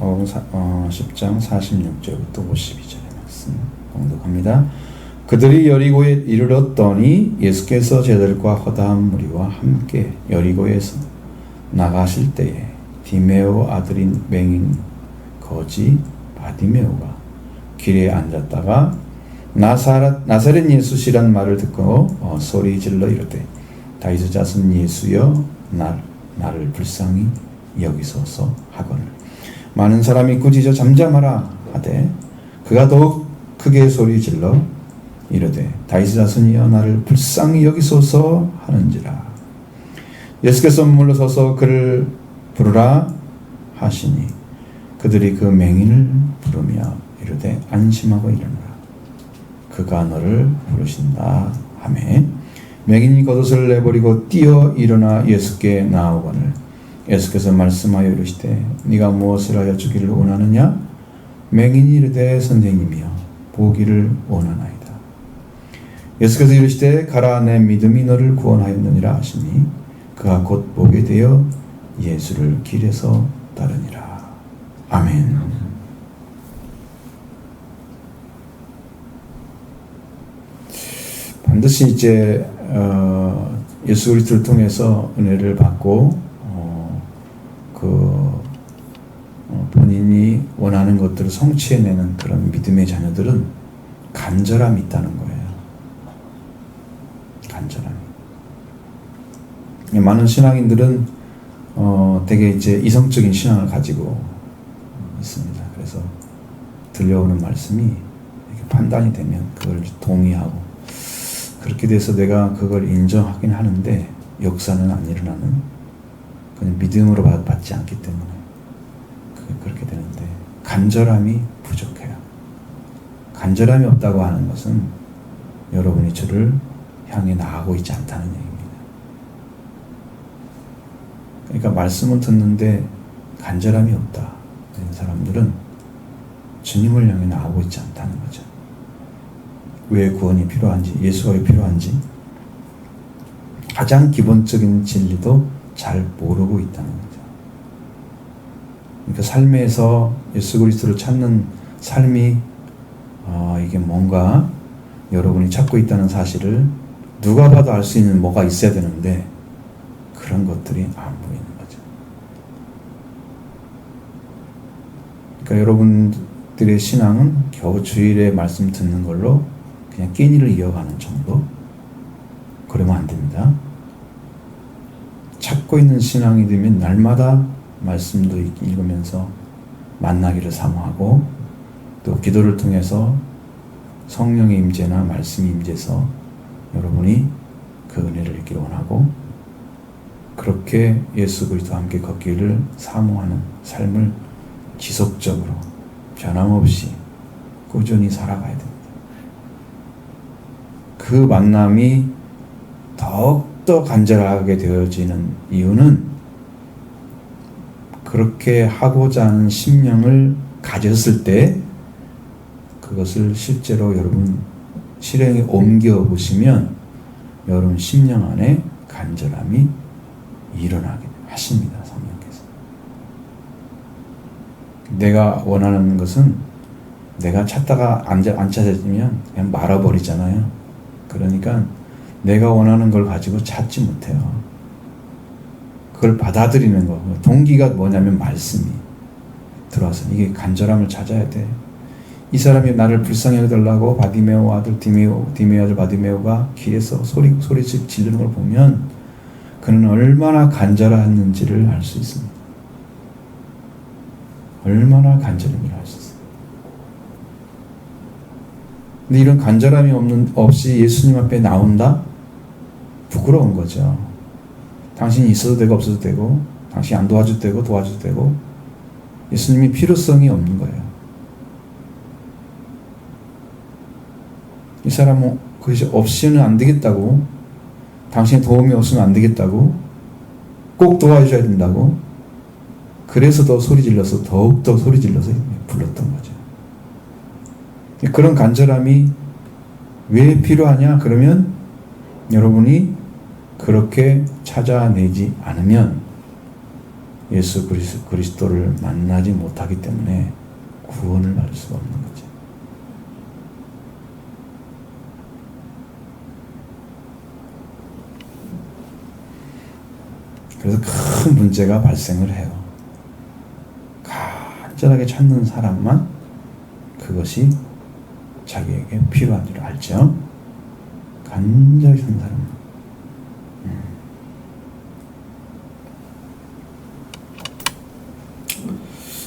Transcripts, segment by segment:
10장 46절부터 52절의 말씀 공독합니다. 그들이 여리고에 이르렀더니 예수께서 제자들과 허다한 무리와 함께 여리고에서 나가실 때에 디메오 아들인 맹인 거지 바디메오가 길에 앉았다가 나사렛 예수시란 말을 듣고 소리 질러 이르되 다윗의 자손 예수여 나를 불쌍히 여기소서 하거늘 많은 사람이 꾸짖어 잠잠하라 하되 그가 더욱 크게 소리 질러 이르되 다윗의 자손이여 나를 불쌍히 여기소서 하는지라. 예수께서 물러서서 그를 부르라 하시니 그들이 그 맹인을 부르며 이르되 안심하고 일어나라 그가 너를 부르신다 하매 맹인이 겉옷을 내버리고 뛰어 일어나 예수께 나아오거늘 예수께서 말씀하여 이르시되 네가 무엇을 하여 주기를 원하느냐? 맹인이 이르되 선생님이여 보기를 원하나이다. 예수께서 이르시되 가라 내 믿음이 너를 구원하였느니라 하시니 그가 곧 보게 되어 예수를 길에서 따르니라. 아멘. 반드시 이제 예수 그리스도를 통해서 은혜를 받고 본인이 원하는 것들을 성취해내는 그런 믿음의 자녀들은 간절함이 있다는 거예요. 간절함이. 많은 신앙인들은 되게 이제 이성적인 신앙을 가지고 있습니다. 그래서 들려오는 말씀이 이렇게 판단이 되면 그걸 동의하고 그렇게 돼서 내가 그걸 인정하긴 하는데 역사는 안 일어나는 그냥 믿음으로 받지 않기 때문에 그렇게 되는데 간절함이 부족해요. 간절함이 없다고 하는 것은 여러분이 주를 향해 나아가고 있지 않다는 얘기입니다. 그러니까 말씀을 듣는데 간절함이 없다 이런 사람들은 주님을 향해 나아가고 있지 않다는 거죠. 왜 구원이 필요한지, 예수가 왜 필요한지 가장 기본적인 진리도 잘 모르고 있다는 거죠. 그러니까 삶에서 예수 그리스도를 찾는 삶이 이게 뭔가 여러분이 찾고 있다는 사실을 누가 봐도 알 수 있는 뭐가 있어야 되는데 그런 것들이 안 보이는 거죠. 그러니까 여러분들의 신앙은 겨우 주일에 말씀 듣는 걸로 그냥 끼니를 이어가는 정도? 그러면 안 됩니다. 찾고 있는 신앙이 되면 날마다 말씀도 읽으면서 만나기를 사모하고 또 기도를 통해서 성령의 임재나 말씀의 임재에서 여러분이 그 은혜를 얻기를 원하고 그렇게 예수 그리스도와 함께 걷기를 사모하는 삶을 지속적으로 변함없이 꾸준히 살아가야 됩니다. 그 만남이 더욱더 간절하게 되어지는 이유는 그렇게 하고자 하는 심령을 가졌을 때 그것을 실제로 여러분 실행에 옮겨 보시면 여러분 심령 안에 간절함이 일어나게 하십니다. 성령께서. 내가 원하는 것은 내가 찾다가 안 찾아지면 그냥 말아버리잖아요. 그러니까 내가 원하는 걸 가지고 찾지 못해요. 그걸 받아들이는 거. 동기가 뭐냐면 말씀이 들어와서 이게 간절함을 찾아야 돼. 이 사람이 나를 불쌍히 여겨달라고 바디메오 아들 디메오 아들 바디메오가 길에서 소리 지르는 걸 보면 그는 얼마나 간절했는지를 알 수 있습니다. 얼마나 간절했는지를 알 수 있습니다. 근데 이런 간절함이 없이 예수님 앞에 나온다? 부끄러운 거죠. 당신이 있어도 되고 없어도 되고 당신이 안 도와줘도 되고 도와줘도 되고 예수님이 필요성이 없는 거예요. 이 사람은 그것이 없이는 안 되겠다고 당신의 도움이 없으면 안 되겠다고 꼭 도와줘야 된다고 그래서 더 소리 질러서 더욱더 소리 질러서 불렀던 거죠. 그런 간절함이 왜 필요하냐? 그러면 여러분이 그렇게 찾아내지 않으면 예수 그리스도를 만나지 못하기 때문에 구원을 받을 수가 없는 거죠. 그래서 큰 문제가 발생을 해요. 간절하게 찾는 사람만 그것이 자기에게 필요한 줄 알죠. 간절히 찾는 사람만.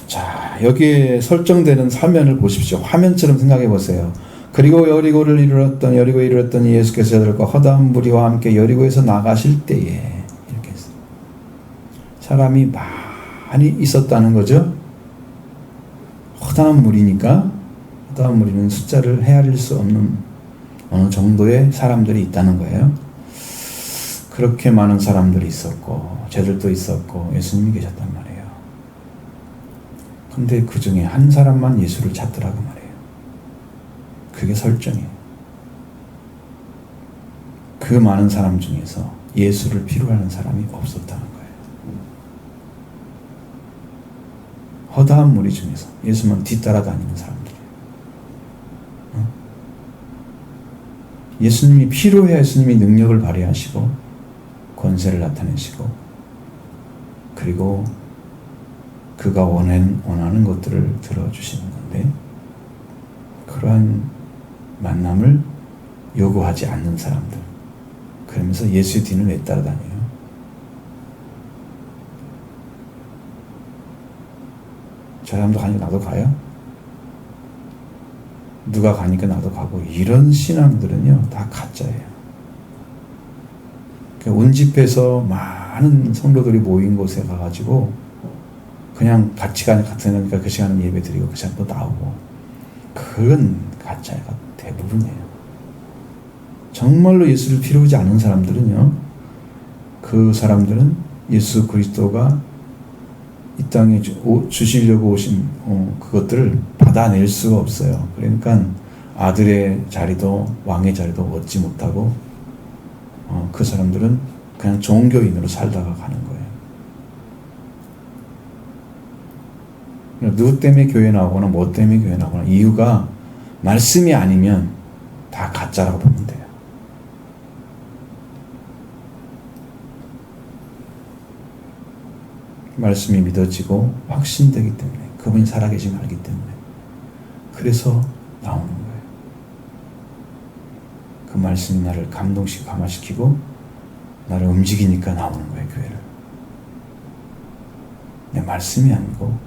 자, 여기에 설정되는 사면을 보십시오. 화면처럼 생각해 보세요. 그리고 여리고에 이르렀던 예수께서 저들과 허다한 무리와 함께 여리고에서 나가실 때에, 이렇게 했어요. 사람이 많이 있었다는 거죠. 허다한 무리니까, 허다한 무리는 숫자를 헤아릴 수 없는 어느 정도의 사람들이 있다는 거예요. 그렇게 많은 사람들이 있었고, 쟤들도 있었고, 예수님이 계셨단 말이에요. 근데 그 중에 한 사람만 예수를 찾더라고 말이에요. 그게 설정이에요. 그 많은 사람 중에서 예수를 필요하는 사람이 없었다는 거예요. 허다한 무리 중에서 예수만 뒤따라 다니는 사람들이에요. 예수님이 필요해야 예수님이 능력을 발휘하시고 권세를 나타내시고, 그리고 그가 원하는 것들을 들어주시는 건데, 그러한 만남을 요구하지 않는 사람들, 그러면서 예수의 뒤는 왜 따라다녀요? 저 사람도 가니까 나도 가요? 누가 가니까 나도 가고, 이런 신앙들은요 다 가짜예요. 운집해서 많은 성도들이 모인 곳에 가가지고 그냥 같이 같으니까 그 시간은 예배 드리고 그 시간 또 나오고, 그건 가짜가 대부분이에요. 정말로 예수를 필요하지 않은 사람들은요, 그 사람들은 예수 그리스도가 이 땅에 주시려고 오신 그것들을 받아낼 수가 없어요. 그러니까 아들의 자리도 왕의 자리도 얻지 못하고, 그 사람들은 그냥 종교인으로 살다가 가는 거예요. 누구 때문에 교회 나오거나 뭐 때문에 교회 나오거나 이유가 말씀이 아니면 다 가짜라고 보면 돼요. 말씀이 믿어지고 확신되기 때문에, 그분이 살아계심을 알기 때문에, 그래서 나오는 거예요. 그 말씀이 나를 감화시키고 나를 움직이니까 나오는 거예요, 교회를. 내 말씀이 아니고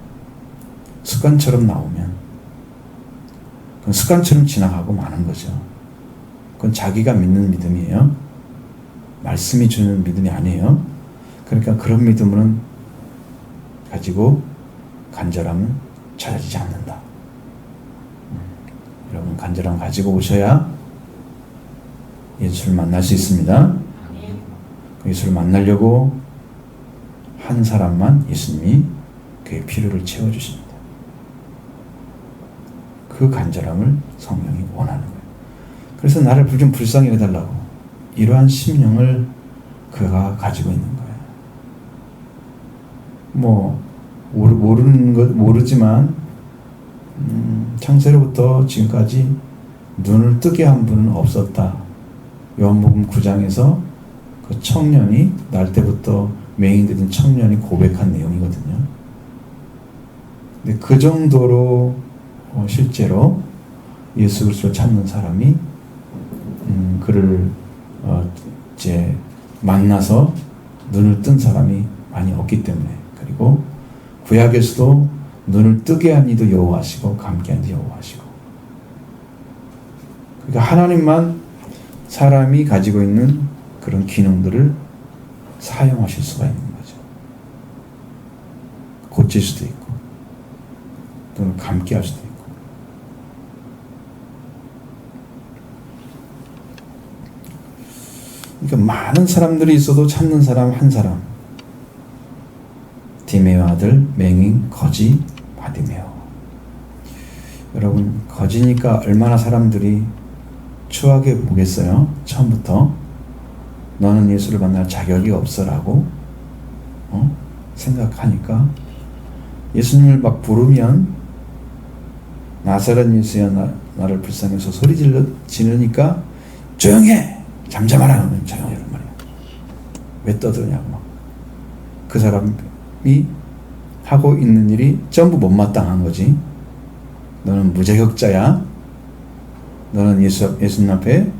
습관처럼 나오면 그건 습관처럼 지나가고 마는 거죠. 그건 자기가 믿는 믿음이에요. 말씀이 주는 믿음이 아니에요. 그러니까 그런 믿음은 가지고 간절함은 찾아지지 않는다. 여러분, 간절함 가지고 오셔야 예수를 만날 수 있습니다. 예수를 만나려고 한 사람만 예수님이 그의 필요를 채워주십니다. 그 간절함을 성령이 원하는 거예요. 그래서 나를 좀 불쌍히 해달라고, 이러한 심령을 그가 가지고 있는 거예요. 모르는 것 모르지만 창세로부터 지금까지 눈을 뜨게 한 분은 없었다. 요한복음 9장에서 그 청년이, 날 때부터 맹인되던 청년이 고백한 내용이거든요. 근데 그 정도로 실제로 예수 그리스도를 찾는 사람이 그를 이제 만나서 눈을 뜬 사람이 많이 없기 때문에, 그리고 구약에서도 눈을 뜨게 한 이도 여호와시고 감게 한 이도 여호와시고, 그러니까 하나님만 사람이 가지고 있는 그런 기능들을 사용하실 수가 있는 거죠. 고칠 수도 있고 또는 감게 할 수도 있고. 그러니까 많은 사람들이 있어도 찾는 사람 한 사람, 디메오 아들 맹인 거지 바디메오. 여러분, 거지니까 얼마나 사람들이 추하게 보겠어요? 처음부터 너는 예수를 만날 자격이 없어라고 생각하니까 예수님을 막 부르면 나사렛 예수야 나를 불쌍해서 소리 지르니까 조용해! 잠잠하라! 그러면 조용해 말이야. 왜 떠드냐고 막. 그 사람이 하고 있는 일이 전부 못마땅한 거지. 너는 무자격자야. 너는 예수님 앞에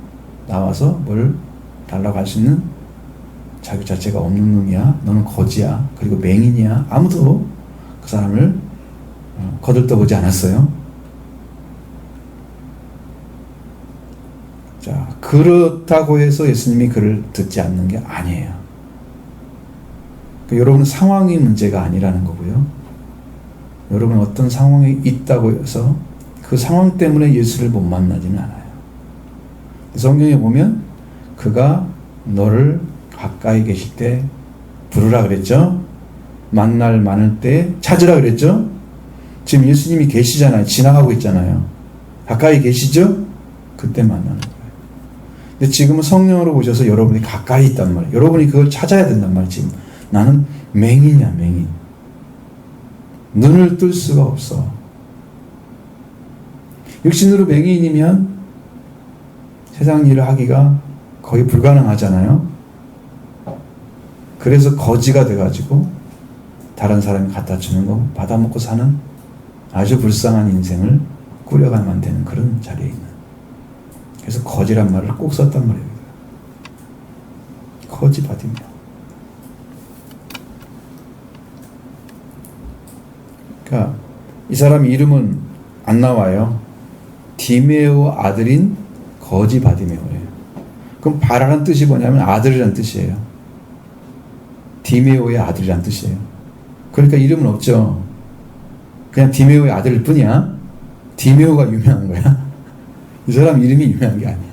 나와서 뭘 달라고 할 수 있는 자격 자체가 없는 놈이야. 너는 거지야. 그리고 맹인이야. 아무도 그 사람을 거들떠보지 않았어요. 자, 그렇다고 해서 예수님이 그를 듣지 않는 게 아니에요. 그러니까 여러분 상황이 문제가 아니라는 거고요. 여러분 어떤 상황이 있다고 해서 그 상황 때문에 예수를 못 만나지는 않아요. 성경에 보면 그가 너를 가까이 계실 때 부르라 그랬죠. 만날 많을 때 찾으라 그랬죠. 지금 예수님이 계시잖아요. 지나가고 있잖아요. 가까이 계시죠? 그때 만나는 거예요. 근데 지금은 성령으로 오셔서 여러분이 가까이 있단 말이에요. 여러분이 그걸 찾아야 된단 말이에요. 지금 나는 맹인이야, 맹인. 눈을 뜰 수가 없어. 육신으로 맹인이면 세상 일을 하기가 거의 불가능하잖아요. 그래서 거지가 돼가지고 다른 사람이 갖다 주는 거 받아먹고 사는 아주 불쌍한 인생을 꾸려가만 되는 그런 자리에 있는. 그래서 거지란 말을 꼭 썼단 말이에요. 거지 바디메오. 그러니까 이 사람 이름은 안 나와요. 디메오 아들인 거지 바디메오예요. 그럼 바라는 뜻이 뭐냐면 아들이라는 뜻이에요. 디메오의 아들이라는 뜻이에요. 그러니까 이름은 없죠. 그냥 디메오의 아들일 뿐이야. 디메오가 유명한 거야. 이 사람 이름이 유명한 게 아니야.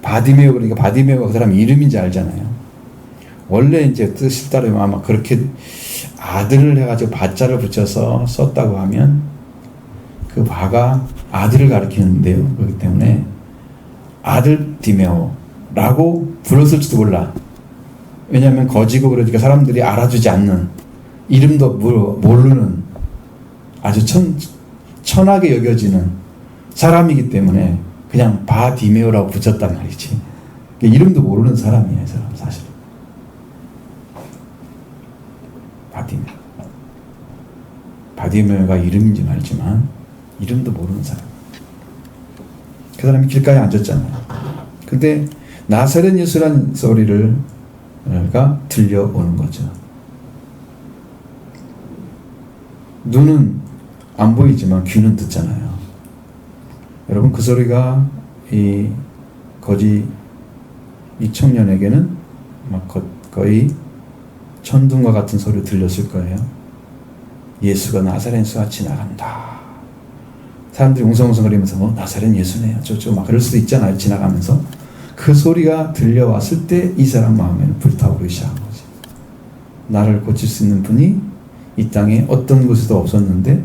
바디메오, 그러니까 바디메오가 그 사람 이름인지 알잖아요. 원래 이제 뜻을 따르면 아마 그렇게 아들을 해가지고 바자를 붙여서 썼다고 하면 그 바가 아들을 가리키는데요. 그렇기 때문에 아들 디메오라고 불렀을지도 몰라. 왜냐하면 거지고 그러니까 사람들이 알아주지 않는, 이름도 모르는 아주 천하게 여겨지는 사람이기 때문에 그냥 바디메오라고 붙였단 말이지. 이름도 모르는 사람이에요, 이 사람 사실. 바디메오가 이름인지는 알지만 이름도 모르는 사람. 그 사람이 길가에 앉았잖아요. 근데 나사렛 예수라는 소리가 들려오는 거죠. 눈은 안 보이지만 귀는 듣잖아요. 여러분 그 소리가 이 청년에게는 막 거의 천둥과 같은 소리를 들렸을 거예요. 예수가 나사렛에서 지나간다. 사람들이 웅성웅성거리면서 나사렛 예수네요. 저쪽 막 그럴 수도 있잖아요. 지나가면서. 그 소리가 들려왔을 때 이 사람 마음에는 불타오르기 시작한 거지. 나를 고칠 수 있는 분이 이 땅에 어떤 곳에도 없었는데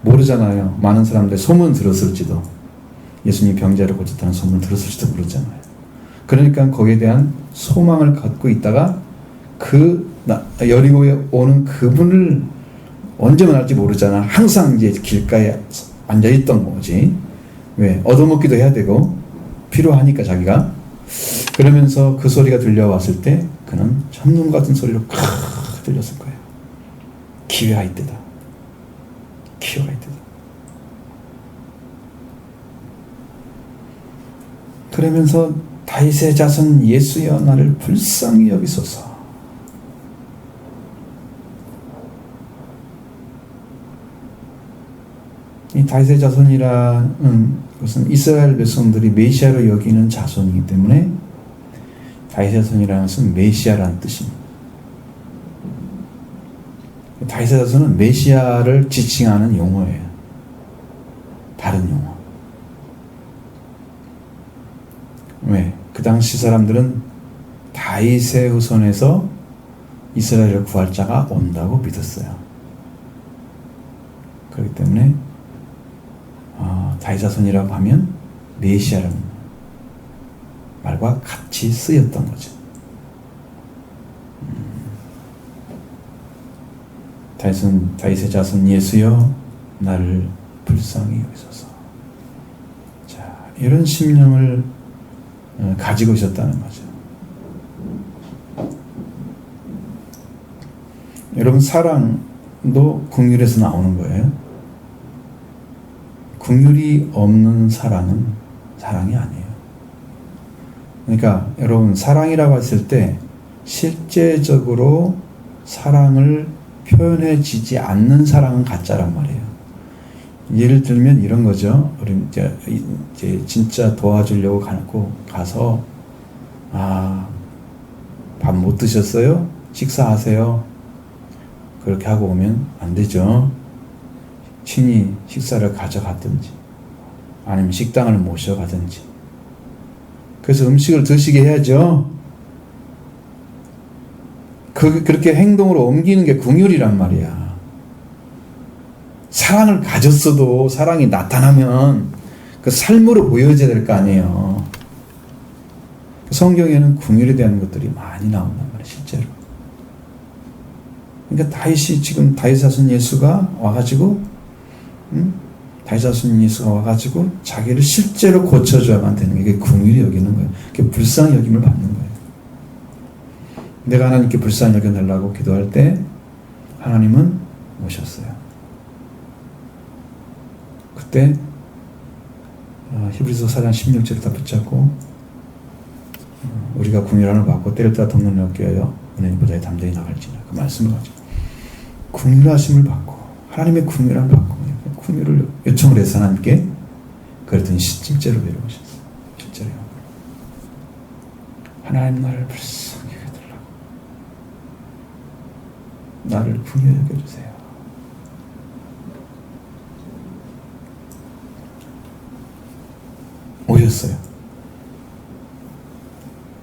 모르잖아요. 많은 사람들 소문 들었을지도, 예수님이 병자를 고쳤다는 소문을 들었을지도 모르잖아요. 그러니까 거기에 대한 소망을 갖고 있다가 여리고에 오는 그분을 언제 만날지 모르잖아. 항상 이제 길가에 앉아있던 거지. 왜? 얻어먹기도 해야 되고 필요하니까 자기가. 그러면서 그 소리가 들려왔을 때 그는 천둥 같은 소리로 들렸을 거예요. 기회가 있대다. 기회가 있대다. 그러면서 다윗의 자손 예수여 나를 불쌍히 여기소서. 이 다윗의 자손이라는 것은 이스라엘 백성들이 메시아로 여기는 자손이기 때문에 다윗의 자손이라는 것은 메시아라는 뜻입니다. 다윗의 자손은 메시아를 지칭하는 용어예요. 다른 용어. 왜? 그 당시 사람들은 다윗의 후손에서 이스라엘을 구할 자가 온다고 믿었어요. 그렇기 때문에 다윗 자손이라고 하면 메시아라는 말과 같이 쓰였던 거죠. 다윗의 자손 예수여 나를 불쌍히 여기소서. 자, 이런 심령을 가지고 있었다는 거죠. 여러분, 사랑도 긍휼에서 나오는 거예요. 긍휼이 없는 사랑은 사랑이 아니에요. 그러니까 여러분, 사랑이라고 했을 때 실제적으로 사랑을 표현해지지 않는 사랑은 가짜란 말이에요. 예를 들면 이런 거죠. 우리 이제 진짜 도와주려고 가서 밥 못 드셨어요? 식사하세요. 그렇게 하고 오면 안 되죠. 친히 식사를 가져갔든지 아니면 식당을 모셔가든지, 그래서 음식을 드시게 해야죠. 그렇게 행동으로 옮기는 게 긍휼이란 말이야. 사랑을 가졌어도 사랑이 나타나면 그 삶으로 보여져야 될 거 아니에요. 성경에는 긍휼에 대한 것들이 많이 나온단 말이에요, 실제로. 그러니까 다윗 자손 예수가 와가지고, 다윗 자손 예수가 와가지고 자기를 실제로 고쳐줘야만 되는 게, 이게 긍휼히 여기는 거예요. 그게 불쌍히 여김을 받는 거예요. 내가 하나님께 불쌍히 여겨달라고 기도할 때 하나님은 오셨어요. 그때 히브리서 4장 16절을 다 붙잡고 우리가 긍휼함을 받고 때를 따라 돕는 얻게 하여 은혜의 보좌에 담대히 나갈지라, 그 말씀을 가지고 긍휼하심을 받고 하나님의 긍휼함을 받고 긍휼을 요청을 해서 하나님께, 그랬더니 실제로 내려오셨어요. 실제로요. 하나님 나를 불쌍히 여겨달라고, 나를 긍휼히 여겨주세요. 오셨어요.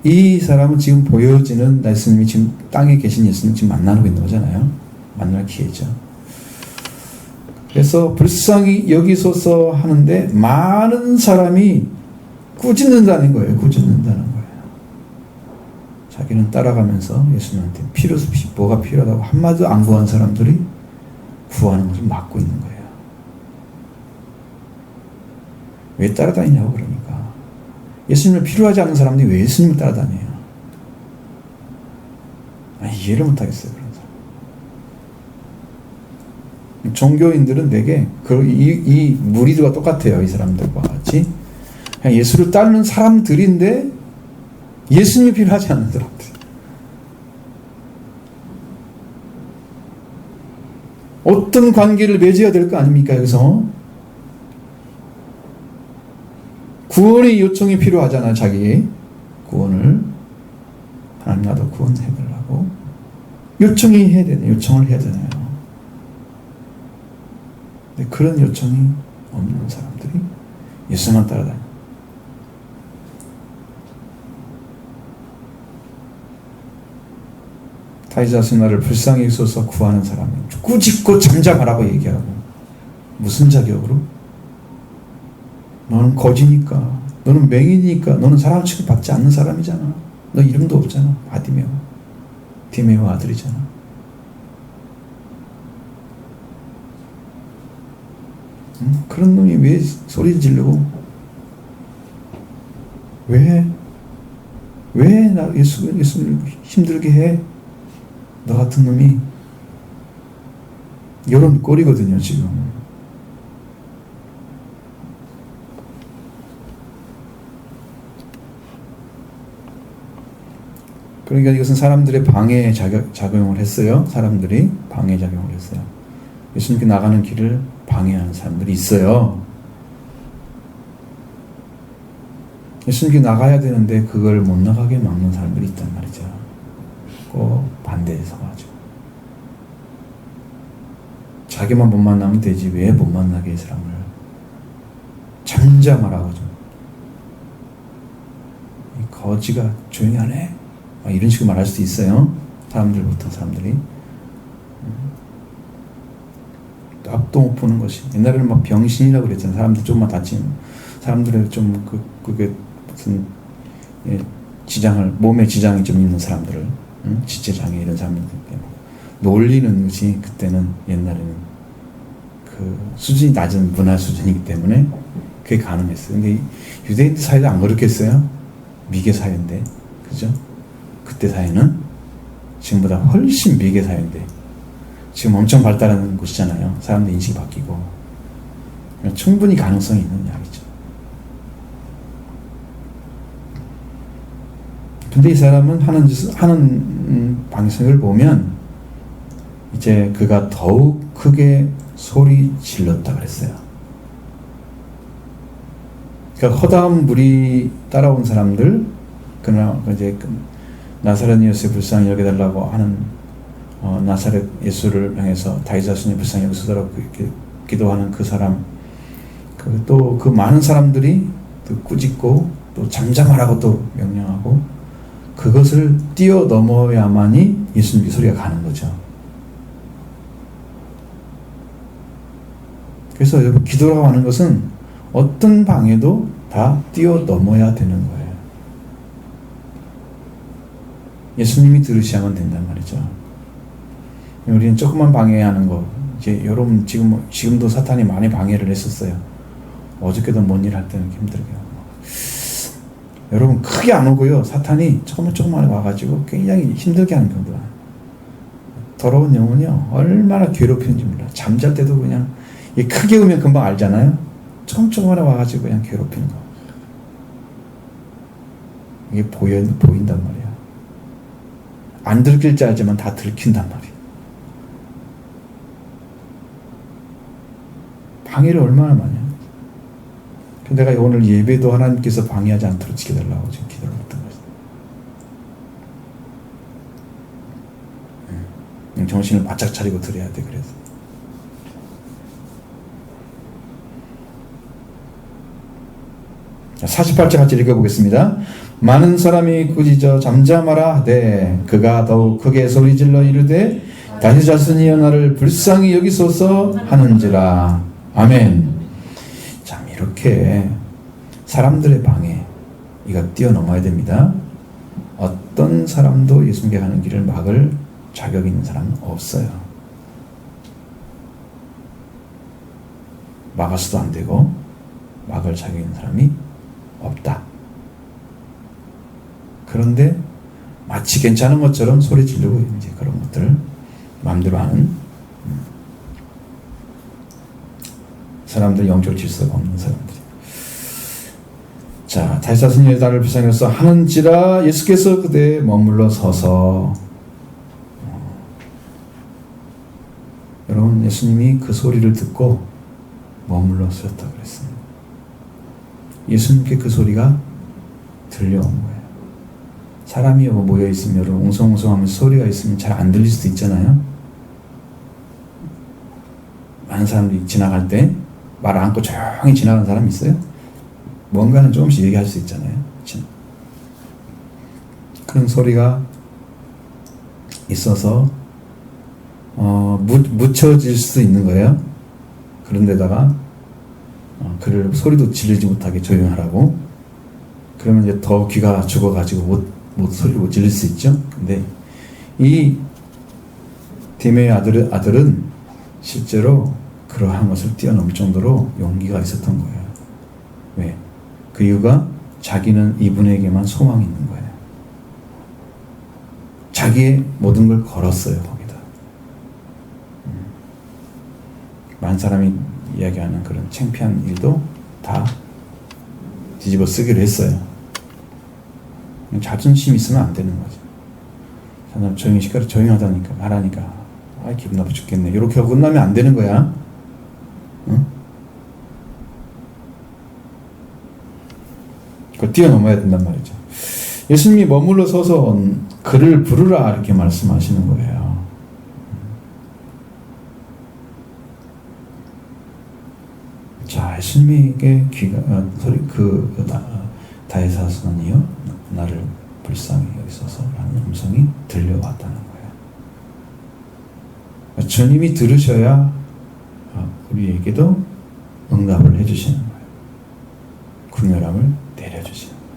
이 사람은 지금 보여지는 예수님이, 지금 땅에 계신 예수님 지금 만나고 있는 거잖아요. 만날 기회죠. 그래서 불쌍히 여기소서 하는데 많은 사람이 꾸짖는다는 거예요. 꾸짖는다는 거예요. 자기는 따라가면서 예수님한테 뭐가 필요하다고 한마디도 안 구한 사람들이 구하는 것을 막고 있는 거예요. 왜 따라다니냐고. 그러니까 예수님을 필요하지 않은 사람들이 왜 예수님을 따라다녀요? 이해를 못하겠어요, 그런 사람. 종교인들은 되게 이 무리들과 똑같아요. 이 사람들과 같이 그냥 예수를 따르는 사람들인데 예수님이 필요하지 않은 사람들. 어떤 관계를 맺어야 될 거 아닙니까? 여기서 구원의 요청이 필요하잖아요. 자기 구원을, 하나님 나도 구원해달라고 요청을 해야 되잖아요. 근데 그런 요청이 없는 사람들이 예수만 따라다녀요. 다윗 자손 나를 불쌍히 여기소서 구하는 사람이 꾸짖고 잠잠하라고 얘기하고, 무슨 자격으로? 너는 거지니까, 너는 맹인이니까, 너는 사람 취급받지 않는 사람이잖아. 너 이름도 없잖아. 디메오 아들이잖아. 그런 놈이 왜 소리 지르고, 왜 나 예수를 힘들게 해? 너 같은 놈이. 이런 꼴이거든요, 지금. 그러니까 이것은 사람들의 방해 작용을 했어요. 사람들이 방해 작용을 했어요. 예수님께 나가는 길을 방해하는 사람들이 있어요. 예수님께 나가야 되는데 그걸 못 나가게 막는 사람들이 있단 말이죠. 꼭 반대해서 가지고 자기만 못 만나면 되지 왜 못 만나게 이 사람을 잠잠하라고 좀. 이 거지가 조용히 하네, 이런 식으로 말할 수도 있어요. 보통 사람들이 앞도 못 보는 것이, 옛날에는 막 병신이라고 그랬잖아요. 사람들 조금만 다치면 사람들의 좀 그게 무슨 몸에 지장이 좀 있는 사람들을, 지체장애 이런 사람들 놀리는 것이 그때는 옛날에는 그 수준이 낮은 문화 수준이기 때문에 그게 가능했어요. 근데 유대인들 사회도 안 그렇겠어요? 미개 사회인데, 그죠? 그때 사회는 지금보다 훨씬 미개 사회인데 지금 엄청 발달하는 곳이잖아요. 사람들 인식이 바뀌고 충분히 가능성이 있는 이야기죠. 근데 이 사람은 하는 방식을 보면 이제 그가 더욱 크게 소리 질렀다 그랬어요. 그러니까 허다한 물이 따라온 사람들, 그러나 이제 나사렛 예수의 불쌍히 여겨달라고 하는 나사렛 예수를 향해서 다윗 자손의 불쌍히 여기소서라고 기도하는 그 사람, 또 그 많은 사람들이 또 꾸짖고 또 잠잠하라고 또 명령하고 그것을 뛰어넘어야만이 예수님의 소리가 가는 거죠. 그래서 여러분, 기도라고 하는 것은 어떤 방해도 다 뛰어넘어야 되는 거예요. 예수님이 들으셔야만 된단 말이죠. 우리는 조금만 방해하는 거, 이제 여러분 지금도 사탄이 많이 방해를 했었어요. 어저께도 뭔 일 할 때는 힘들게 하고. 여러분, 크게 안 오고요. 사탄이 조금만 와가지고 굉장히 힘들게 하는 경우가. 더러운 영혼이요, 얼마나 괴롭히는지 몰라. 잠잘 때도 그냥 크게 오면 금방 알잖아요. 조금만 와가지고 그냥 괴롭히는 거. 이게 보인단 말이야. 안 들킬 줄 알지만 다 들킨단 말이야. 방해를 얼마나 많이 하냐. 내가 오늘 예배도 하나님께서 방해하지 않도록 지켜달라고 지금 기도를 했던 거죠. 정신을 바짝 차리고 드려야 돼. 그래서 자, 48절 같이 읽어보겠습니다. 많은 사람이 꾸짖어 잠잠하라 하되 그가 더욱 크게 소리질러 이르되 다윗 자손이여 나를 불쌍히 여기소서 하는지라. 아멘. 참, 이렇게 사람들의 방해, 이거 뛰어넘어야 됩니다. 어떤 사람도 예수님께 가는 길을 막을 자격 있는 사람은 없어요. 막아서도 안 되고 막을 자격 있는 사람이 없다. 그런데 마치 괜찮은 것처럼 소리 지르고 이제 그런 것들을 마음대로 하는 사람들, 영적 질서가 없는 사람들이. 자, 다윗 자손이 나를 불쌍히 여기소서 하는지라. 예수께서 그대에 머물러 서서. 여러분, 예수님이 그 소리를 듣고 머물러 서셨다 그랬습니다. 예수님께 그 소리가 들려온 거예요. 사람이 모여 있으면 여러분, 웅성웅성하면서 소리가 있으면 잘 안 들릴 수도 있잖아요. 많은 사람들이 지나갈 때 말 안고 조용히 지나가는 사람 있어요? 뭔가는 조금씩 얘기할 수 있잖아요. 그런 소리가 있어서 묻혀질 수도 있는 거예요. 그런데다가 그를 소리도 지르지 못하게 조용하라고. 그러면 이제 더 귀가 죽어가지고 소리를 못 지를 수 있죠. 근데 이 디메의 아들은 실제로 그러한 것을 뛰어넘을 정도로 용기가 있었던 거예요. 왜? 그 이유가 자기는 이분에게만 소망이 있는 거예요. 자기의 모든 걸 걸었어요, 거기다. 많은 사람이 이야기하는 그런 창피한 일도 다 뒤집어 쓰기로 했어요. 자존심 있으면 안 되는 거죠. 사람 조용히 하라니까 기분 나빠 죽겠네. 이렇게 하고 끝나면 안 되는 거야. 응? 그걸 뛰어넘어야 된단 말이죠. 예수님이 머물러 서서 그를 부르라 이렇게 말씀하시는 거예요. 자, 예수님에게 다윗 자손이여 나를 불쌍히 여기소서 라는 음성이 들려왔다는 거예요. 주님이 들으셔야 우리에게도 응답을 해주시는 거예요. 궁멸함을 내려주시는 거예요.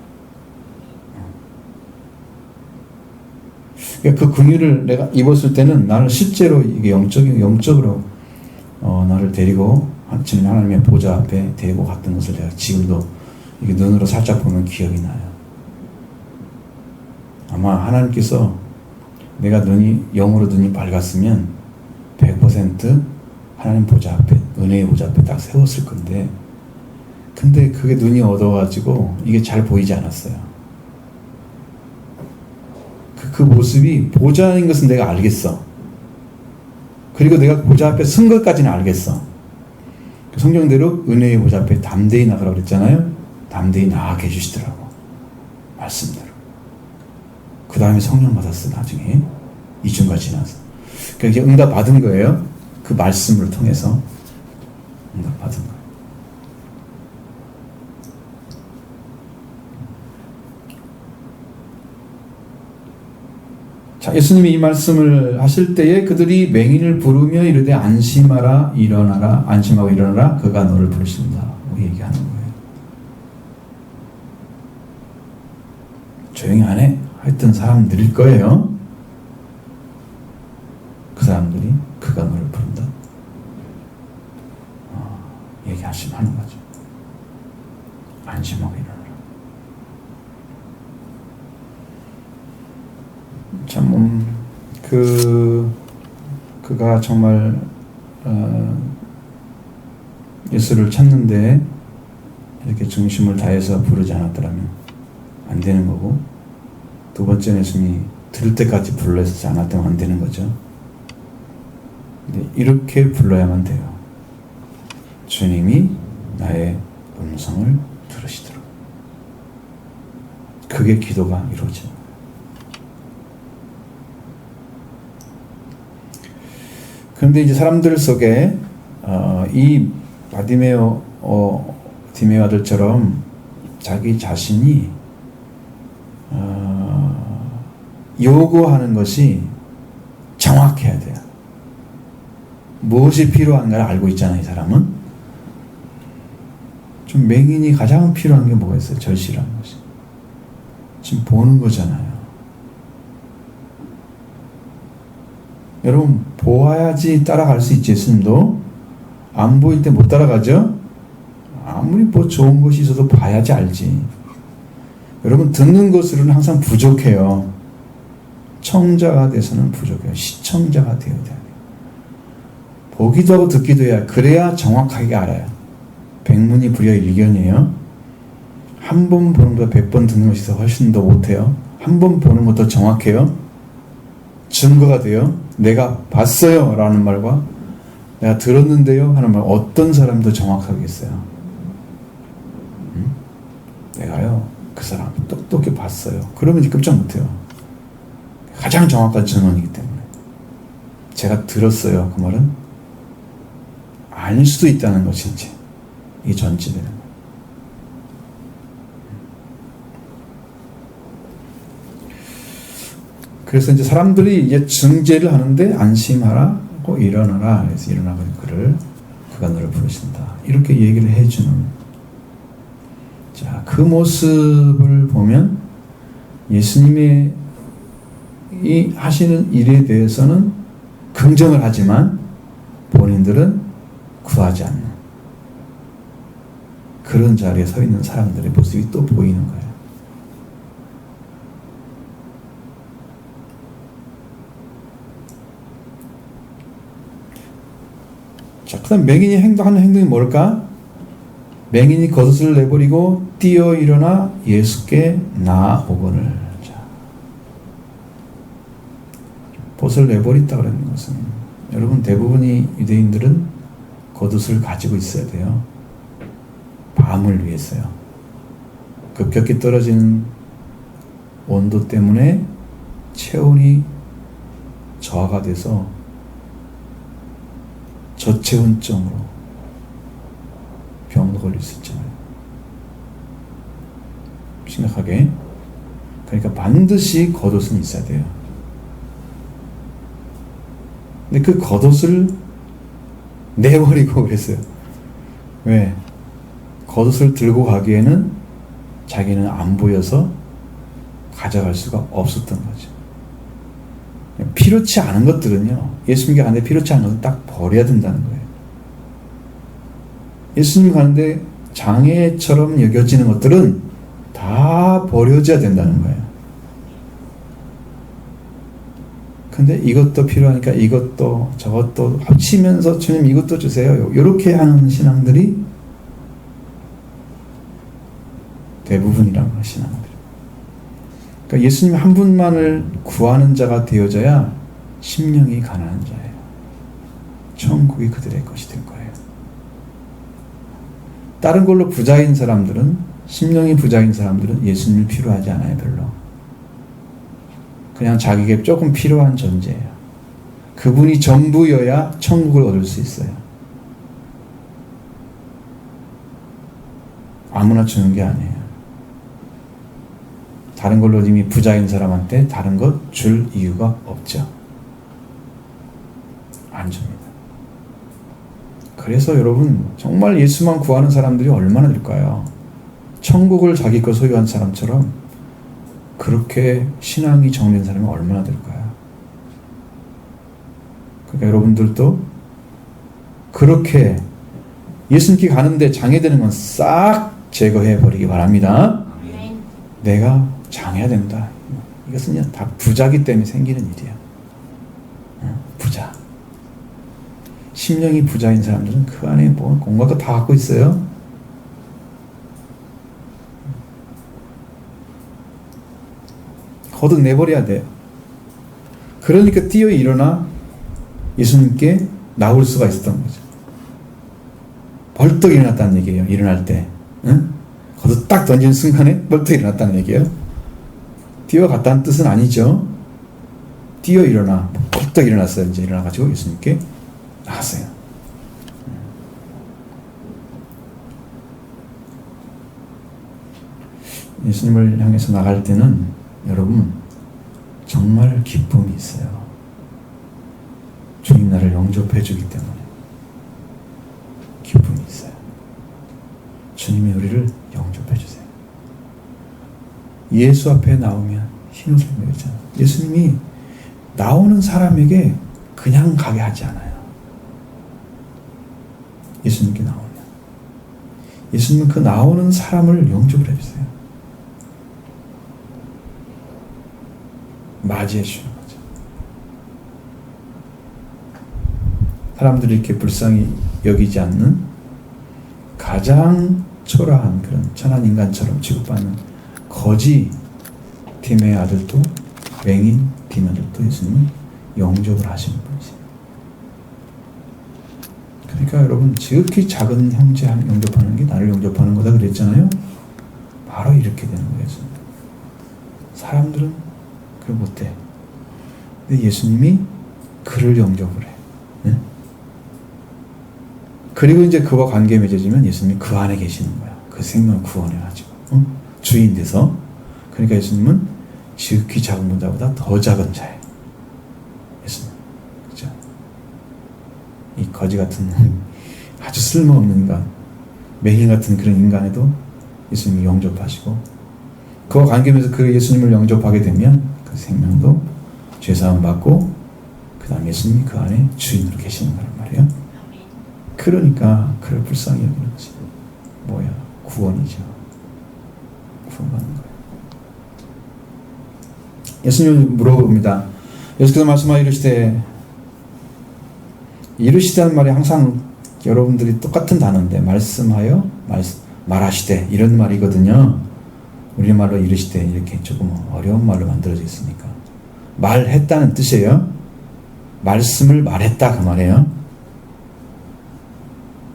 그러니까 그 긍휼을 내가 입었을 때는 나를 실제로 이게 영적으로 나를 데리고 주님 하나님의 보좌 앞에 데리고 갔던 것을 제가 지금도 이게 눈으로 살짝 보면 기억이 나요. 아마 하나님께서 내가 영으로 눈이 밝았으면 100% 하나님 보좌 앞에, 은혜의 보좌 앞에 딱 세웠을 건데, 근데 그게 눈이 어두워가지고 이게 잘 보이지 않았어요. 그 모습이 보좌인 것은 내가 알겠어. 그리고 내가 보좌 앞에 선 것까지는 알겠어. 성경대로 은혜의 보좌 앞에 담대히 나가라고 그랬잖아요. 담대히 나가게 해주시더라고. 말씀대로. 그 다음에 성령 받았어, 나중에. 2주가 지나서. 그러니까 응답 받은 거예요. 그 말씀을 통해서 응답 받은 거예요. 자, 예수님이 이 말씀을 하실 때에 그들이 맹인을 부르며 이르되 안심하라 일어나라 안심하고 일어나라 그가 너를 부르신다 얘기하는 거예요. 조용히 안 해 했던 사람들일 거예요. 그 사람들이 그가 너를 부른다 얘기하시면 거죠. 안심하고 일어나라. 참, 그가 정말, 예수를 찾는데 이렇게 중심을 다해서 부르지 않았더라면 안 되는 거고, 두 번째는 예수님이 들을 때까지 불러주지 않았다면 안 되는 거죠. 근데 이렇게 불러야만 돼요. 주님이 나의 음성을 들으시도록. 그게 기도가 이루어져요. 그런데 이제 사람들 속에 이 바디메오 아들처럼 자기 자신이 요구하는 것이 정확해야 돼요. 무엇이 필요한가를 알고 있잖아요, 이 사람은. 좀 맹인이 가장 필요한 게 뭐가 있어요? 절실한 것이. 지금 보는 거잖아요. 여러분, 보아야지 따라갈 수 있지, 예수님도. 안 보일 때 못 따라가죠? 아무리 뭐 좋은 것이 있어도 봐야지 알지. 여러분, 듣는 것으로는 항상 부족해요. 청자가 돼서는 부족해요. 시청자가 되어야 돼요. 보기도 하고 듣기도 해야, 그래야 정확하게 알아요. 백문이 불여일견이에요. 한 번 보는 것보다 100번 듣는 것이 훨씬 더 못해요. 한 번 보는 것도 정확해요. 증거가 돼요. 내가 봤어요 라는 말과 내가 들었는데요 하는 말, 어떤 사람도 정확하겠어요. 내가요 그 사람 똑똑히 봤어요. 그러면 이제 깜짝 못해요. 가장 정확한 증언이기 때문에. 제가 들었어요 그 말은 아닐 수도 있다는 것이 이제 이게 전제되는 거예요. 그래서 이제 사람들이 이제 증죄를 하는데 안심하라고 일어나라. 그래서 일어나고 그가 너를 부르신다. 이렇게 얘기를 해주는. 자, 그 모습을 보면 예수님의 이 하시는 일에 대해서는 긍정을 하지만 본인들은 구하지 않는 그런 자리에 서 있는 사람들의 모습이 또 보이는 거예요. 자, 그 다음 맹인이 하는 행동이 뭘까? 맹인이 겉옷을 내버리고 뛰어 일어나 예수께 나아오거늘. 자, 겉옷을 내버렸다 그러는 것은, 여러분, 대부분의 유대인들은 겉옷을 가지고 있어야 돼요. 밤을 위해서요. 급격히 떨어지는 온도 때문에 체온이 저하가 돼서 저체온증으로 병도 걸릴 수 있잖아요. 심각하게. 그러니까 반드시 겉옷은 있어야 돼요. 근데 그 겉옷을 내버리고 그랬어요. 왜? 겉옷을 들고 가기에는 자기는 안 보여서 가져갈 수가 없었던 거죠. 필요치 않은 것들은요, 예수님께 가는데 필요치 않은 것은 딱 버려야 된다는 거예요. 예수님 가는데 장애처럼 여겨지는 것들은 다 버려져야 된다는 거예요. 근데 이것도 필요하니까 이것도 저것도 합치면서 주님 이것도 주세요. 이렇게 하는 신앙들이 대부분이라고 하는 신앙들. 그러니까 예수님 한 분만을 구하는 자가 되어져야 심령이 가난한 자예요. 천국이 그들의 것이 될 거예요. 다른 걸로 부자인 사람들은, 심령이 부자인 사람들은 예수님이 필요하지 않아요. 별로. 그냥 자기에게 조금 필요한 존재예요. 그분이 전부여야 천국을 얻을 수 있어요. 아무나 주는 게 아니에요. 다른 걸로 이미 부자인 사람한테 다른 것 줄 이유가 없죠. 안 줍니다. 그래서 여러분, 정말 예수만 구하는 사람들이 얼마나 될까요? 천국을 자기 거 소유한 사람처럼 그렇게 신앙이 정리된 사람이 얼마나 될까요? 그러니까 여러분들도 그렇게 예수님께 가는데 장애되는 건 싹 제거해 버리기 바랍니다. 내가 장해야 된다. 이것은 다 부자기 때문에 생기는 일이야. 부자. 심령이 부자인 사람들은 그 안에 뭐 온갖 거 다 갖고 있어요. 거듭 내버려야 돼요. 그러니까 뛰어 일어나 예수님께 나올 수가 있었던 거죠. 벌떡 일어났다는 얘기예요. 일어날 때. 응? 거듭 딱 던지는 순간에 벌떡 일어났다는 얘기예요. 뛰어갔다는 뜻은 아니죠. 뛰어 일어나, 벌떡 일어났어요. 이제 일어나가지고 예수님께 나왔어요. 예수님을 향해서 나갈 때는 여러분 정말 기쁨이 있어요. 주님 나를 영접해 주기 때문에 기쁨이 있어요. 주님이 우리를 영접해 주세요. 예수 앞에 나오면 흰옷을 입잖아요. 예수님이 나오는 사람에게 그냥 가게 하지 않아요. 예수님께 나오면 예수님은 그 나오는 사람을 영접을 해주세요. 맞이해 주는 거죠. 사람들이 이렇게 불쌍히 여기지 않는 가장 초라한 그런 천한 인간처럼 취급받는 거지 디메의 아들도, 맹인 디메들도 예수님은 영접을 하시는 분이세요. 그러니까 여러분, 지극히 작은 형제 영접하는 게 나를 영접하는 거다 그랬잖아요. 바로 이렇게 되는 거예요. 사람들은 그걸 못해. 근데 예수님이 그를 영접을 해. 네? 그리고 이제 그와 관계 맺어지면 예수님이 그 안에 계시는 거야. 그 생명을 구원해가지고 주인 돼서. 그러니까 예수님은 지극히 작은 분자보다 더 작은 자예요. 예수님, 그죠? 이 거지 같은 아주 쓸모없는 인간, 맹인 같은 그런 인간에도 예수님이 영접하시고, 그와 관계 맺어서 그 예수님을 영접하게 되면 그 생명도 죄사함 받고, 그 다음 예수님이 그 안에 주인으로 계시는 거란 말이에요. 그러니까 그를 불쌍히 여기는 것이 뭐야? 구원이죠. 구원받는 거예요. 예수님이 물어봅니다. 예수께서 말씀하여 이르시다는 말이 항상 여러분들이 똑같은 단어인데, 말씀하여 말하시되 이런 말이거든요. 우리말로 이르시되 이렇게 조금 어려운 말로 만들어져 있으니까 말했다는 뜻이에요. 말씀을 말했다 그 말이에요.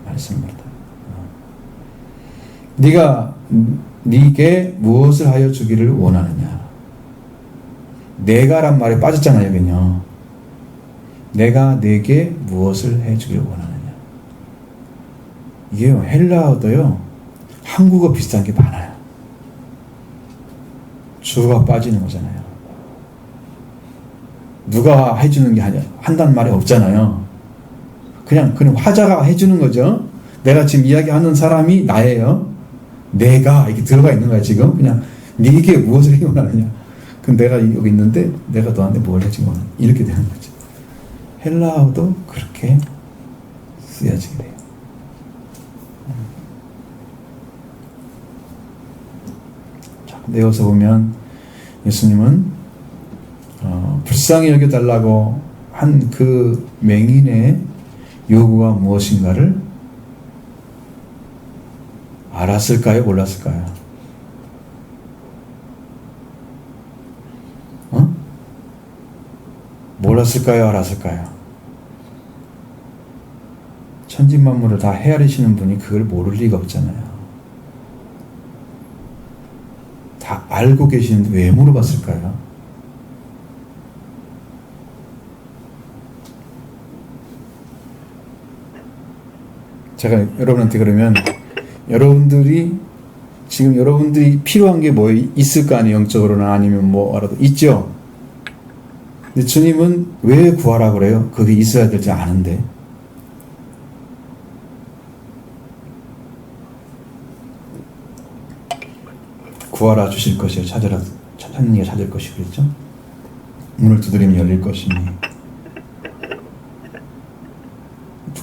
말씀을 말했다. 네가 네게 무엇을 하여 주기를 원하느냐. 내가란 말에 빠졌잖아요. 여기는요. 내가 네게 무엇을 해주기를 원하느냐. 이게요, 헬라어도요 한국어 비슷한 게 많아요. 주어가 빠지는 거잖아요. 누가 해주는 게 한다는 말이 없잖아요. 그냥 화자가 해주는 거죠. 내가 지금 이야기하는 사람이 나예요. 내가 이렇게 들어가 있는 거야 지금. 그냥 네게 무엇을 원하느냐. 그 내가 여기 있는데 내가 너한테 뭘 해준 거는 이렇게 되는 거죠. 헬라어도 그렇게 쓰여지게 돼요. 자, 내어서 보면 예수님은 불쌍히 여겨달라고 한 그 맹인의 요구가 무엇인가를 알았을까요? 몰랐을까요? 몰랐을까요? 알았을까요? 천지만물을 다 헤아리시는 분이 그걸 모를 리가 없잖아요. 다 알고 계시는데 왜 물어봤을까요? 제가 여러분한테 그러면 여러분들이 지금 여러분들이 필요한 게 뭐 있을 거 아니에요? 영적으로나 아니면 뭐라도 있죠? 근데 주님은 왜 구하라 그래요? 그게 있어야 되지 않은데. 구하라 주실 것이요 찾으라 찾는 이가 찾을 것이 그랬죠? 문을 두드리면 열릴 것이니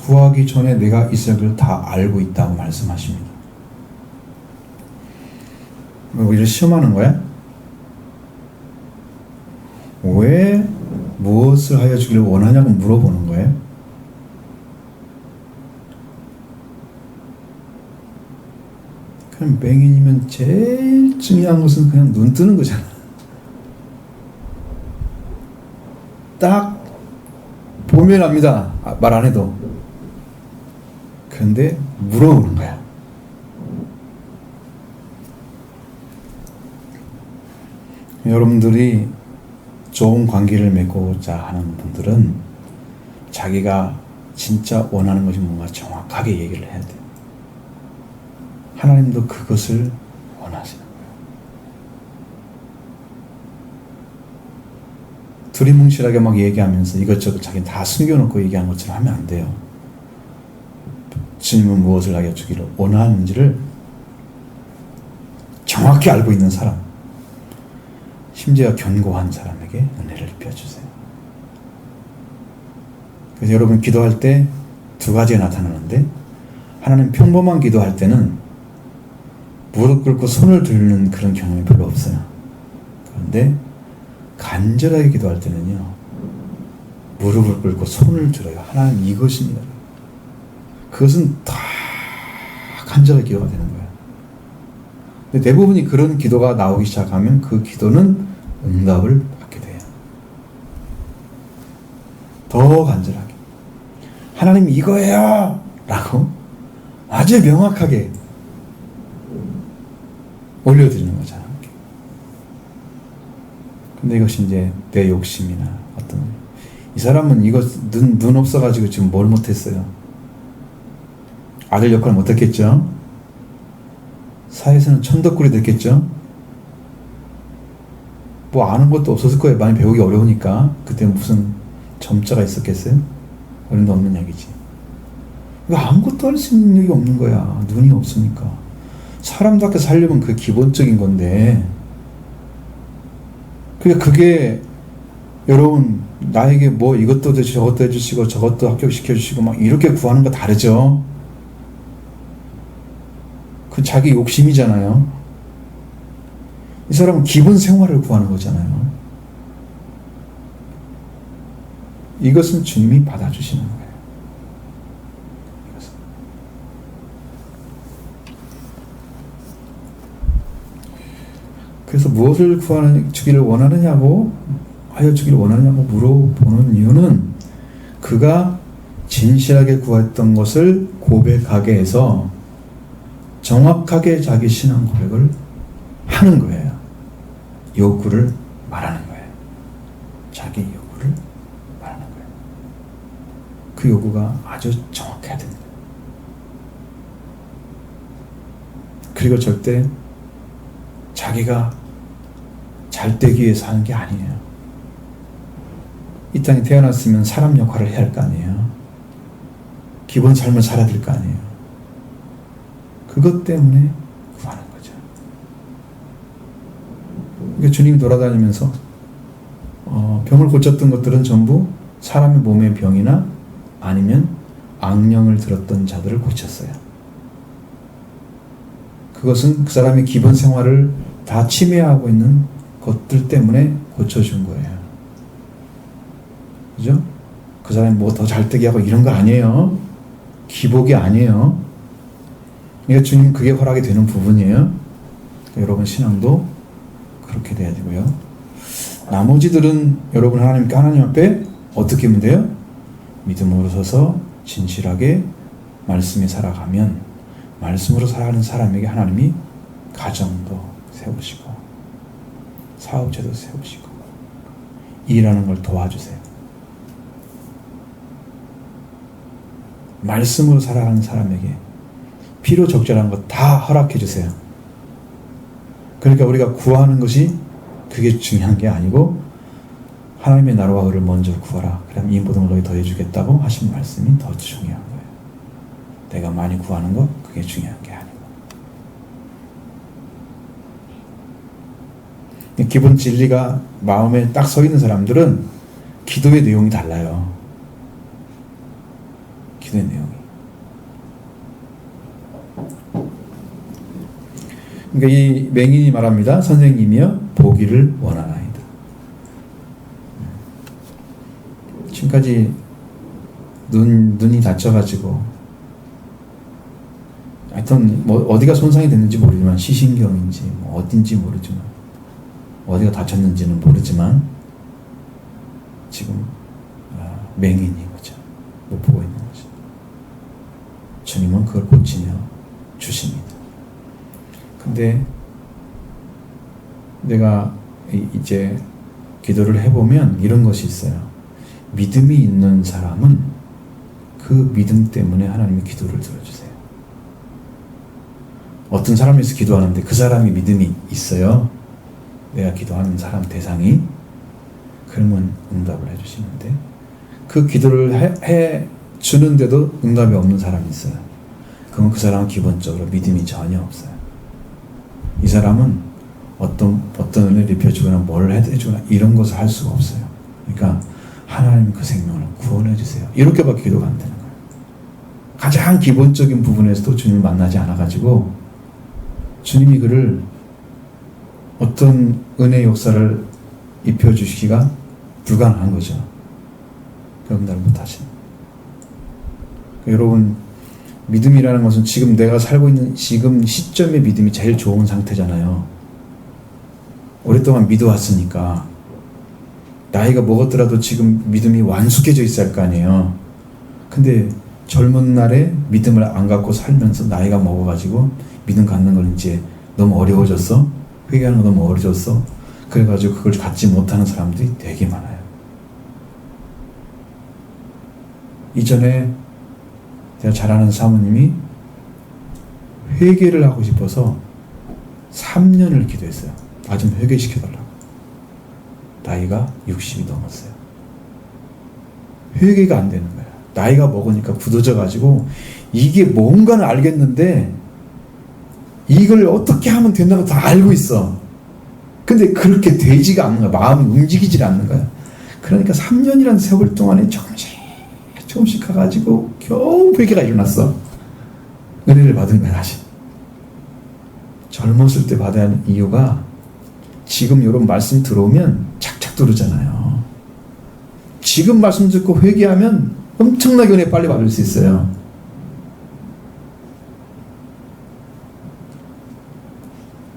구하기 전에 내가 있어야 될 다 알고 있다고 말씀하십니다. 우리를 시험하는 거야? 왜 무엇을 하여 주기를 원하냐고 물어보는 거예요? 그냥 맹인이면 제일 중요한 것은 그냥 눈 뜨는 거잖아. 딱 보면 압니다. 말 안 해도. 그런데 물어보는 거야. 여러분들이 좋은 관계를 맺고자 하는 분들은 자기가 진짜 원하는 것이 뭔가 정확하게 얘기를 해야 돼요. 하나님도 그것을 원하시는 거예요. 두리뭉실하게 막 얘기하면서 이것저것 자기는 다 숨겨놓고 얘기한 것처럼 하면 안 돼요. 주님은 무엇을 하여 주기를 원하는지를 정확히 알고 있는 사람, 심지어 견고한 사람에게 은혜를 입혀주세요. 그래서 여러분 기도할 때 두 가지가 나타나는데, 하나는 평범한 기도할 때는 무릎 꿇고 손을 들는 그런 경험이 별로 없어요. 그런데 간절하게 기도할 때는요, 무릎을 꿇고 손을 들어요. 하나님 이것입니다. 그것은 다 간절한 기도가 되는 거예요. 근데 대부분이 그런 기도가 나오기 시작하면 그 기도는 응답을 받게 돼요. 더 간절하게 하나님 이거예요 라고 아주 명확하게 올려드리는 거잖아요. 근데 이것이 이제 내 욕심이나 어떤, 이 사람은 이거 눈 없어가지고 지금 뭘 못했어요? 아들 역할 못했겠죠? 사회에서는 천덕꾸리 됐겠죠? 뭐 아는 것도 없었을 거예요. 많이 배우기 어려우니까. 그때 무슨 점자가 있었겠어요? 어림도 없는 얘기지. 왜 아무것도 할 수 있는 능력이 없는 거야. 눈이 없으니까. 사람답게 살려면 그 기본적인 건데, 그게 여러분 나에게 뭐 이것도 해주시고 저것도 해주시고 저것도 합격시켜주시고 막 이렇게 구하는 거 다르죠? 그 자기 욕심이잖아요. 이 사람은 기본 생활을 구하는 거잖아요. 이것은 주님이 받아주시는 거예요. 이것은. 그래서 무엇을 주기를 원하느냐고, 하여 주기를 원하느냐고 물어보는 이유는 그가 진실하게 구했던 것을 고백하게 해서 정확하게 자기 신앙 고백을 하는 거예요. 욕구를 말하는 거예요. 자기 욕구를 말하는 거예요. 그 욕구가 아주 정확해야 됩니다. 그리고 절대 자기가 잘 되기 위해서 하는 게 아니에요. 이 땅에 태어났으면 사람 역할을 해야 할 거 아니에요. 기본 삶을 살아야 될 거 아니에요. 그것 때문에 구하는 거죠. 그러니까 주님이 돌아다니면서 병을 고쳤던 것들은 전부 사람의 몸의 병이나 아니면 악령을 들었던 자들을 고쳤어요. 그것은 그 사람의 기본 생활을 다 침해하고 있는 것들 때문에 고쳐준 거예요. 그죠? 그 사람이 뭐 더 잘되게 하고 이런 거 아니에요. 기복이 아니에요. 그러니까 주님 그게 허락이 되는 부분이에요. 그러니까 여러분 신앙도 그렇게 돼야 되고요. 나머지들은 여러분 하나님 앞에 어떻게 하면 돼요? 믿음으로 서서 진실하게 말씀에 살아가면 말씀으로 살아가는 사람에게 하나님이 가정도 세우시고 사업체도 세우시고 일하는 걸 도와주세요. 말씀으로 살아가는 사람에게 필요 적절한 것 다 허락해 주세요. 그러니까 우리가 구하는 것이 그게 중요한 게 아니고 하나님의 나라와 의를 먼저 구하라. 그럼 이 모든 걸 너희 더해 주겠다고 하신 말씀이 더 중요한 거예요. 내가 많이 구하는 것 그게 중요한 게 아니고. 기본 진리가 마음에 딱 서 있는 사람들은 기도의 내용이 달라요. 기도의 내용이. 그러니까 이 맹인이 말합니다. 선생님이여 보기를 원하나이다. 지금까지 눈이 다쳐가지고 하여튼 뭐 어디가 손상이 됐는지 모르지만 시신경인지 뭐 어딘지 모르지만 어디가 다쳤는지는 모르지만 지금 맹인인 거죠. 못 보고 있는 거죠. 주님은 그걸 고치며 주십니다. 근데 내가 이제 기도를 해보면 이런 것이 있어요. 믿음이 있는 사람은 그 믿음 때문에 하나님이 기도를 들어주세요. 어떤 사람이 있어 기도하는데 그 사람이 믿음이 있어요. 내가 기도하는 사람 대상이 그러면 응답을 해주시는데 그 기도를 해 주는데도 응답이 없는 사람이 있어요. 그럼 그 사람은 기본적으로 믿음이 전혀 없어요. 이 사람은 어떤 은혜를 입혀주거나 뭘 해주거나 이런 것을 할 수가 없어요. 그러니까 하나님 그 생명을 구원해 주세요. 이렇게밖에 기도가 안 되는 거예요. 가장 기본적인 부분에서도 주님을 만나지 않아가지고 주님이 그를 어떤 은혜 역사를 입혀주시기가 불가능한 거죠. 그럼 날 못하시는. 여러분 믿음이라는 것은 지금 내가 살고 있는 지금 시점의 믿음이 제일 좋은 상태잖아요. 오랫동안 믿어왔으니까 나이가 먹었더라도 지금 믿음이 완숙해져 있어야 할 거 아니에요. 근데 젊은 날에 믿음을 안 갖고 살면서 나이가 먹어가지고 믿음 갖는 걸 이제 너무 어려워졌어. 회개하는 거 너무 어려워졌어. 그래가지고 그걸 갖지 못하는 사람들이 되게 많아요. 이전에 제가 잘 아는 사모님이 회개를 하고 싶어서 3년을 기도했어요. 나 좀 회개시켜달라고. 나이가 60이 넘었어요. 회개가 안 되는 거야. 나이가 먹으니까 굳어져가지고 이게 뭔가는 알겠는데 이걸 어떻게 하면 된다고 다 알고 있어. 근데 그렇게 되지가 않는 거야. 마음이 움직이질 않는 거야. 그러니까 3년이라는 세월 동안에 조금씩 가가지고 겨우 회개가 일어났어. 은혜를 받은 거야 다시. 젊었을 때 받아야 하는 이유가 지금 이런 말씀 들어오면 착착 들어오잖아요. 지금 말씀 듣고 회개하면 엄청나게 은혜 빨리 받을 수 있어요.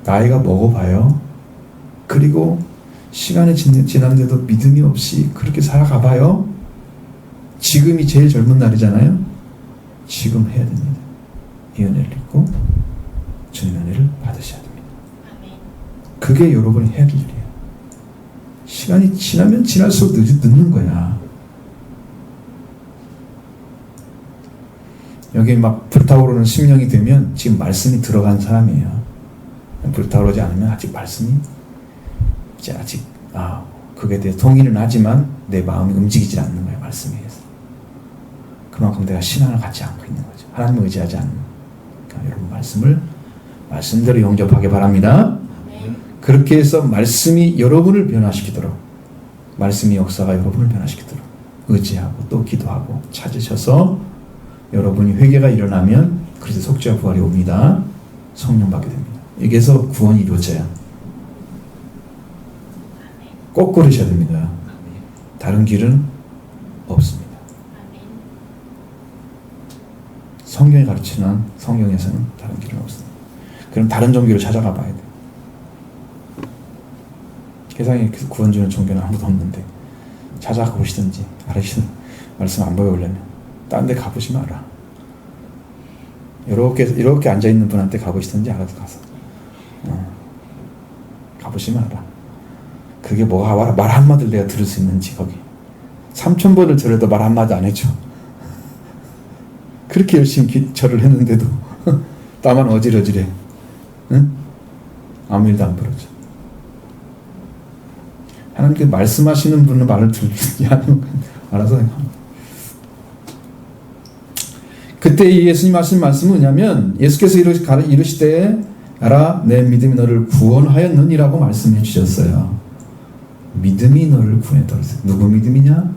나이가 먹어봐요. 그리고 시간이 지난데도 믿음이 없이 그렇게 살아가봐요. 지금이 제일 젊은 날이잖아요. 지금 해야 됩니다. 이 은혜를 입고 주님 은혜를 받으셔야 됩니다. 그게 여러분이 해야 될 일이에요. 시간이 지나면 지날수록 늦는 거야. 여기 막 불타오르는 심령이 되면 지금 말씀이 들어간 사람이에요. 불타오르지 않으면 아직 말씀이 이제 아직 그게 대해 동의는 하지만 내 마음이 움직이지 않는 거예요. 말씀에 의해서. 그만큼 내가 신앙을 갖지 않고 있는 거죠. 하나님을 의지하지 않는. 그러니까 여러분 말씀대로 영접하기 바랍니다. 그렇게 해서 말씀이 여러분을 변화시키도록, 말씀의 역사가 여러분을 변화시키도록 의지하고 또 기도하고 찾으셔서 여러분이 회개가 일어나면 그리스도 속죄와 부활이 옵니다. 성령 받게 됩니다. 여기에서 구원이 이루어져요. 꼭 고르셔야 됩니다. 다른 길은 없습니다. 성경이 가르치는 성경에서는 다른 길은 없습니다. 그럼 다른 종교를 찾아가 봐야 돼요. 세상에 구원 주는 종교는 아무도 없는데 찾아가 보시든지 알으시는 말씀 안 배우려면 딴 데 가보지 마라. 이렇게 앉아있는 분한테 가보시든지 알아서 가서 가보지 마라. 그게 뭐가 말 한마디를 내가 들을 수 있는지 거기 3000번을 절해도 말 한마디 안 해줘. 그렇게 열심히 절을 했는데도 나만 어지러지래. 응? 아무 일도 안 벌어져. 하나님께 말씀하시는 분은 말을 듣지 않으면 알아서 합니다. 그때 예수님 하신 말씀은 뭐냐면 예수께서 이르시되 알아 내 믿음이 너를 구원하였느니라고 말씀해 주셨어요. 믿음이 너를 구원했다. 누구 믿음이냐?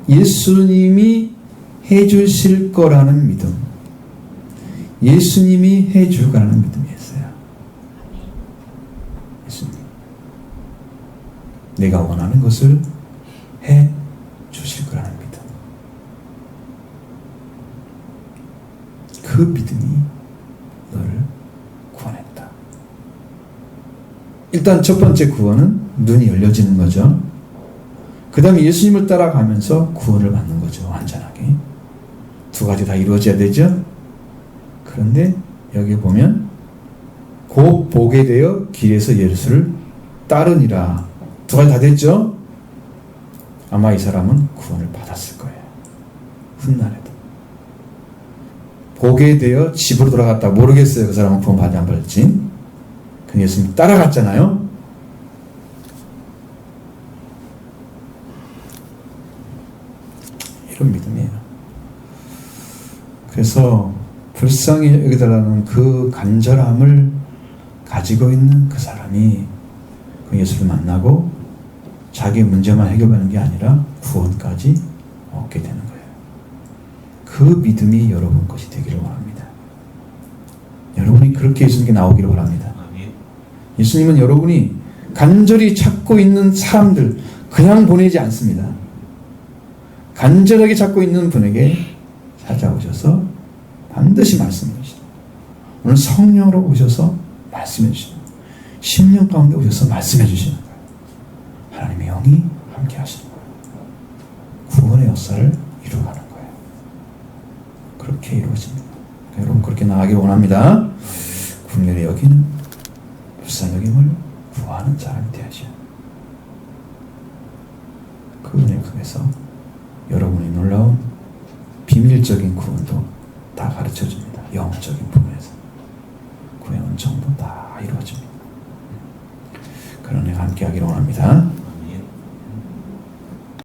예수님이 해주실 거라는 믿음. 예수님이 해줄 거라는 믿음이었어요. 예수님. 내가 원하는 것을 해주실 거라는 믿음. 그 믿음이 너를 구원했다. 일단 첫 번째 구원은 눈이 열려지는 거죠. 그 다음에 예수님을 따라가면서 구원을 받는 거죠. 완전하게. 두 가지 다 이루어져야 되죠. 그런데 여기 보면 곧 보게 되어 길에서 예수를 따르니라. 두 가지 다 됐죠. 아마 이 사람은 구원을 받았을 거예요. 훗날에도. 보게 되어 집으로 돌아갔다. 모르겠어요. 그 사람은 구원 받지 안 받을지. 근데 예수님 따라갔잖아요. 이런 믿음이에요. 그래서 불쌍히 여기달라는 그 간절함을 가지고 있는 그 사람이 그 예수를 만나고 자기 문제만 해결하는 게 아니라 구원까지 얻게 되는 거예요. 그 믿음이 여러분 것이 되기를 원합니다. 여러분이 그렇게 예수님께 나오기를 원합니다. 예수님은 여러분이 간절히 찾고 있는 사람들 그냥 보내지 않습니다. 간절하게 찾고 있는 분에게 찾아오셔서 반드시 말씀해 주시고 오늘 성령으로 오셔서 말씀해 주시고 심령 가운데 오셔서 말씀해 주시는 거예요. 하나님의 영이 함께 하시는 거예요. 구원의 역사를 이루어가는 거예요. 그렇게 이루어집니다. 그러니까 여러분 그렇게 나가기를 원합니다. 국률의 여기는 불쌍히 여김을 구하는 사람이 되어야죠. 그 은혜 속에서 여러분의 놀라운 비밀적인 구원도 다 가르쳐줍니다. 영적인 부분에서 구의 은총도 다 이루어집니다. 그런 은혜가 함께 하기를 원합니다.